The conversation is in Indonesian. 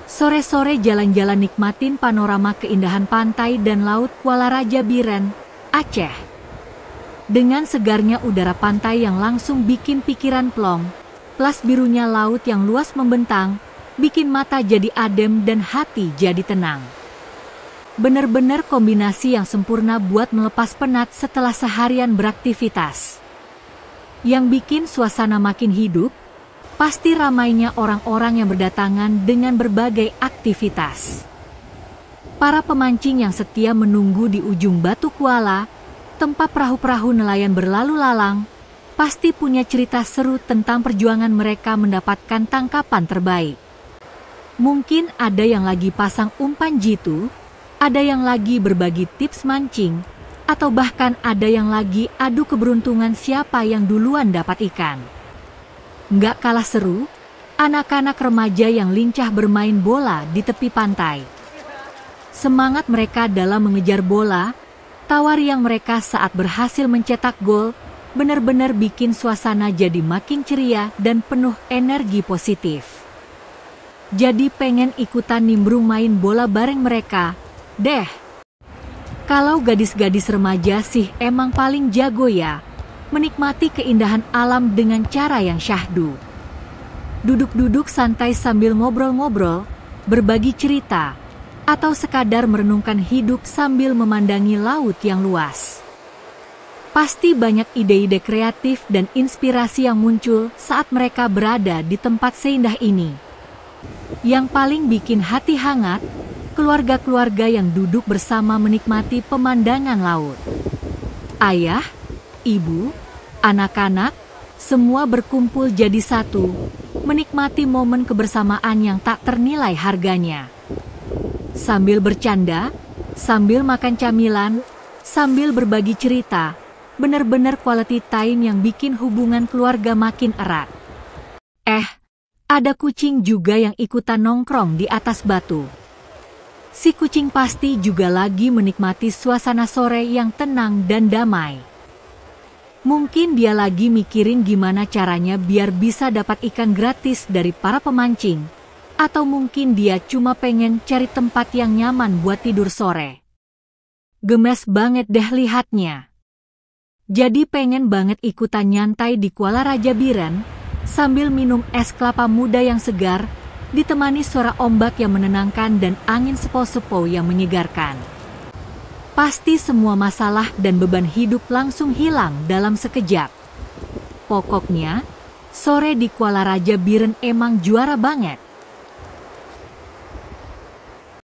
Sore-sore jalan-jalan nikmatin panorama keindahan pantai dan laut Kuala Raja Biren, Aceh. Dengan segarnya udara pantai yang langsung bikin pikiran plong, plus birunya laut yang luas membentang, bikin mata jadi adem dan hati jadi tenang. Bener-bener kombinasi yang sempurna buat melepas penat setelah seharian beraktivitas. Yang bikin suasana makin hidup, pasti ramainya orang-orang yang berdatangan dengan berbagai aktivitas. Para pemancing yang setia menunggu di ujung Batu Kuala, tempat perahu-perahu nelayan berlalu lalang, pasti punya cerita seru tentang perjuangan mereka mendapatkan tangkapan terbaik. Mungkin ada yang lagi pasang umpan jitu, ada yang lagi berbagi tips mancing, atau bahkan ada yang lagi adu keberuntungan siapa yang duluan dapat ikan. Nggak kalah seru, anak-anak remaja yang lincah bermain bola di tepi pantai. Semangat mereka dalam mengejar bola, tawa riang mereka saat berhasil mencetak gol, benar-benar bikin suasana jadi makin ceria dan penuh energi positif. Jadi pengen ikutan nimbrung main bola bareng mereka, deh. Kalau gadis-gadis remaja sih emang paling jago ya, menikmati keindahan alam dengan cara yang syahdu. Duduk-duduk santai sambil ngobrol-ngobrol, berbagi cerita, atau sekadar merenungkan hidup sambil memandangi laut yang luas. Pasti banyak ide-ide kreatif dan inspirasi yang muncul saat mereka berada di tempat seindah ini. Yang paling bikin hati hangat, keluarga-keluarga yang duduk bersama menikmati pemandangan laut. Ayah, ibu, anak-anak, semua berkumpul jadi satu, menikmati momen kebersamaan yang tak ternilai harganya. Sambil bercanda, sambil makan camilan, sambil berbagi cerita, benar-benar quality time yang bikin hubungan keluarga makin erat. Ada kucing juga yang ikutan nongkrong di atas batu. Si kucing pasti juga lagi menikmati suasana sore yang tenang dan damai. Mungkin dia lagi mikirin gimana caranya biar bisa dapat ikan gratis dari para pemancing. Atau mungkin dia cuma pengen cari tempat yang nyaman buat tidur sore. Gemes banget deh lihatnya. Jadi pengen banget ikutan nyantai di Kuala Raja Biren, sambil minum es kelapa muda yang segar, ditemani suara ombak yang menenangkan dan angin sepo-sepo yang menyegarkan. Pasti semua masalah dan beban hidup langsung hilang dalam sekejap. Pokoknya, sore di Kuala Raja Biren emang juara banget.